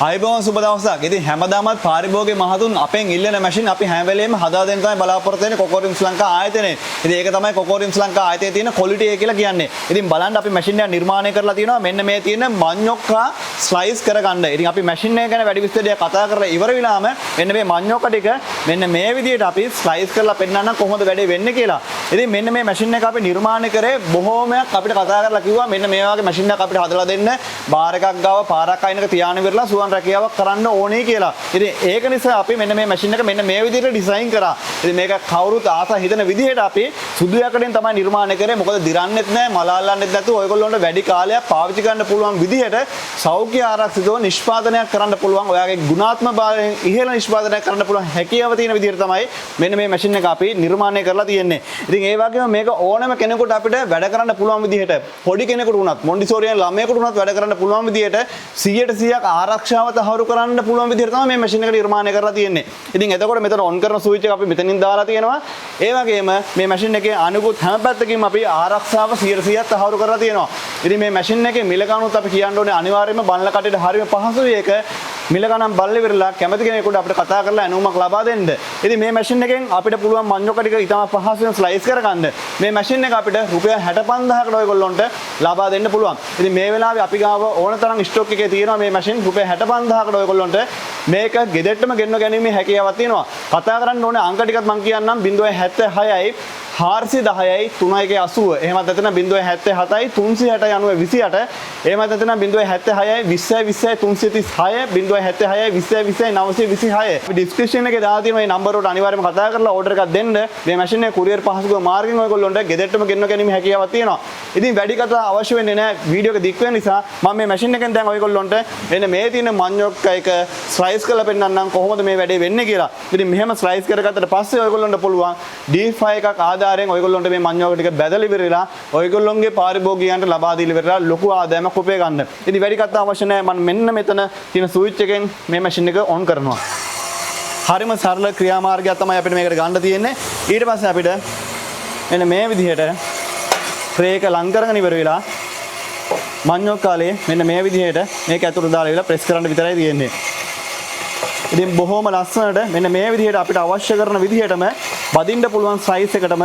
අයිබෝන් සුබ දවසක්. ඉතින් හැමදාමත් පාරිභෝගික මහතුන් අපෙන් ඉල්ලන මැෂින් අපි හැම වෙලේම හදා දෙන්න තමයි බලාපොරොත්තු වෙන්නේ කොකෝරිම්ස් ලංකා ආයතනයේ. ඉතින් ඒක තමයි කොකෝරිම්ස් ලංකා ආයතනයේ තියෙන ක්වොලිටි එක කියලා කියන්නේ. ඉතින් බලන්න අපි මැෂින් එක නිර්මාණය කරලා තියෙනවා මෙන්න මේ තියෙන මඤ්ඤොක්කා ස්ලයිස් කරගන්න. ඉතින් අපි මැෂින් එක ගැන වැඩි විස්තරයක් කතා කරලා ඉවර වෙලාම මෙන්න මේ මඤ්ඤොක්ක ටික මෙන්න මේ විදිහට අපි ස්ලයිස් කරලා පෙන්නන්න කොහොමද වැඩේ වෙන්නේ කියලා. ඉතින් මෙන්න මේ මැෂින් එක අපි නිර්මාණය කරේ බොහෝමයක් අපිට කතා කරලා කිව්වා මෙන්න මේ වගේ මැෂින් එකක් අපිට හදලා දෙන්න බාර් එකක් ගාව පාරක් අයිනක තියාන විරලා සුවන් රැකියාවක් කරන්න ඕනේ කියලා. ඉතින් ඒක නිසා අපි මෙන්න මේ මැෂින් එක මෙන්න මේ විදිහට ඩිසයින් කරා. ඉතින් මේක කවුරුත් ආසා හිතන විදිහට අපි සුදු යකඩෙන් තමයි නිර්මාණය කරේ. මොකද දිරන්නෙත් නැහැ, මල අල්ලන්නෙත් නැතුව ඔයගොල්ලන්ට වැඩි කාලයක් පාවිච්චි කරන්න පුළුවන් විදිහට සෞඛ්‍ය ආරක්ෂිතව නිෂ්පාදනයක් කරන්න පුළුවන්. ඔයාගේ ගුණාත්මක භාවයෙන් ඉහළ නිෂ්පාදනයක් කරන්න පුළුවන් හැකියාව තියෙන විදිහට තමයි මෙන්න මේ මැෂින් එක අපි නිර්මාණය කරලා තියෙන්නේ. ඉතින් ඒ වගේම මේක ඕනම කෙනෙකුට අපිට වැඩ කරන්න පුළුවන් විදිහට පොඩි කෙනෙකුට වුණත් මොන්ටිසෝරියන් ළමයෙකුට වුණත් වැඩ කරන්න පුළුවන් විදිහට 100% ආරක්ෂාව තහවුරු කරන්න පුළුවන් විදිහට තමයි මේ මැෂින් එක නිර්මාණය කරලා තියෙන්නේ. ඉතින් එතකොට මෙතන ඔන් කරන ස්විච් එක අපි මෙතනින් දාලා තියෙනවා. ඒ වගේම මේ මැෂින් එකේ අනිකුත් හැම පැත්තකින්ම අපි ආරක්ෂාව 100% තහවුරු කරලා තියෙනවා. ඉතින් මේ මැෂින් එකේ මිල ගණනුත් අපි කියන්න ඕනේ අනිවාර්යයෙන්ම බණ්ල කටේට හරියම පහසුයි ඒක. මිල ගණන් බල්ලි විරලා කැමති කෙනෙකුට අපිට කතා කරලා ඇනුමක් ලබා දෙන්න. ඉතින් මේ මැෂින් එකෙන් අපිට පුළුවන් මඤ්ඤොක්ක ටික ඉතාම පහසුවෙන් ස්ලයිස් කරගන්න. මේ මැෂින් එක අපිට රුපියල් 65000කට ඔයගොල්ලොන්ට ලබා දෙන්න පුළුවන්. ඉතින් මේ වෙලාවේ අපි ගාව ඕන තරම් ස්ටොක් එකේ තියෙනවා මේ මැෂින් රුපියල් 65000කට ඔයගොල්ලොන්ට මේක ගෙදරටම ගෙන්න ගැනීමේ හැකියාවක් තියෙනවා. කතා කරන්න ඕනේ අංක ටිකත් මම කියන්නම් 076යි 410යි 3180. එහෙමත් නැත්නම් 077යි 360යි 928. එහෙමත් නැත්නම් 076යි 20යි 20යි 336 076යි 20යි 20යි 926. අපි ඩිස්ක්‍රිප්ෂන් එකේ දාලා තියෙන මේ නම්බර වලට අනිවාර්යයෙන්ම කතා කරලා ඕඩර් එකක් දෙන්න. මේ මැෂින් එක කුරියර් පහසුකම් මාර්ගෙන් ඔයගොල්ලොන්ට ගෙදරටම ගෙන්න ගැනීමේ හැකියාවක් තියෙනවා. ඉතින් වැඩි කතා අවශ්‍ය වෙන්නේ නැහැ. වීඩියෝ එක දික් වෙන නිසා මම මේ මැෂින් එකෙන් දැන් ඔයගොල්ලොන්ට එන්න මේ තියෙන මඤ්ඤොක්ක එක ස්ලයිස් කරලා පෙන්නන්නම් කොහොමද මේ වැඩේ වෙන්නේ කියලා. ඉතින් මෙහෙම ස්ලයිස් කරගත්තට පස්සේ ඔයගොල්ලොන්ට පුළුවන් D5 එකක් ආධාරයෙන් ඔයගොල්ලොන්ට මේ මඤ්ඤොක්ක ටික බැදලා ඉවරලා ඔයගොල්ලොන්ගේ පාරිභෝගිකයන්ට ලබා දීලා ඉවරලා ලොකු ආදායමක් උපය ගන්න. ඉතින් වැඩි කතා අවශ්‍ය නැහැ. මම මෙන්න මෙතන තියෙන ස්විච් එකෙන් මේ මැෂින් එක ඔන් කරනවා. හරිම සරල ක්‍රියාමාර්ගයක් තමයි අපිට මේකට ගන්න තියෙන්නේ. ඊට පස්සේ අපිට මෙන්න මේ විදිහට ට්‍රේ එක ලං කරගෙන ඉවර වෙලා මඤ්ඤොක්කාලේ මෙන්න මේ විදිහට මේක ඇතුළට දාලා ඉවරලා ප්‍රෙස් කරන්න විතරයි තියෙන්නේ. ඉතින් බොහොම ලස්සනට මෙන්න මේ විදිහට අපිට අවශ්‍ය කරන විදිහටම බදින්න පුළුවන් සයිස් එකටම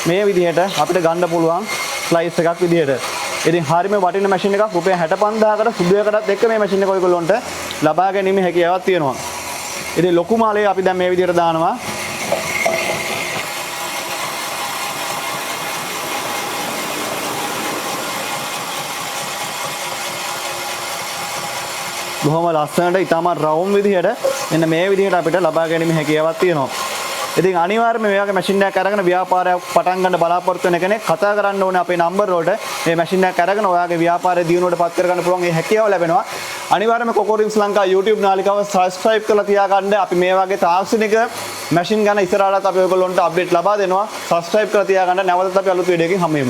මේ විදිහට අපිට ගන්න පුළුවන් ස්ලයිස් එකක් විදිහට. ඉතින් හරියම වටින මැෂින් එකක් රුපියල් 65000කට සුදු එකටත් එක්ක මේ මැෂින් එක ඔයගොල්ලන්ට ලබා ගැනීම හැකියාවක් තියෙනවා. ඉතින් ලොකු මාලේ අපි දැන් මේ විදිහට දානවා. බොහොම ලස්සනට ඊටම රවුම් විදිහට මෙන්න මේ විදිහට අපිට ලබා ගැනීම හැකියාවක් තියෙනවා. ඉතින් අනිවාර්යයෙන්ම මේ වගේ මැෂින් එකක් අරගෙන ව්‍යාපාරයක් පටන් ගන්න බලාපොරොත්තු වෙන කෙනෙක් කතා කරන්න ඕනේ අපේ නම්බර වලට. මේ මැෂින් එකක් අරගෙන ඔයාගේ ව්‍යාපාරය දියුණුවට පත් කරගන්න පුළුවන් මේ හැකියාව ලැබෙනවා. අනිවාර්යයෙන්ම කොකෝරිම්ස් ලංකා YouTube නාලිකාව subscribe කරලා තියාගන්න. අපි මේ වගේ තාක්ෂණික මැෂින් ගැන ඉස්සරහට අපි ඔයගොල්ලන්ට අප්ඩේට් ලබා දෙනවා. subscribe කරලා තියාගන්න. නැවතත් අපි අලුත් වීඩියෝ එකකින් හමු වෙමු.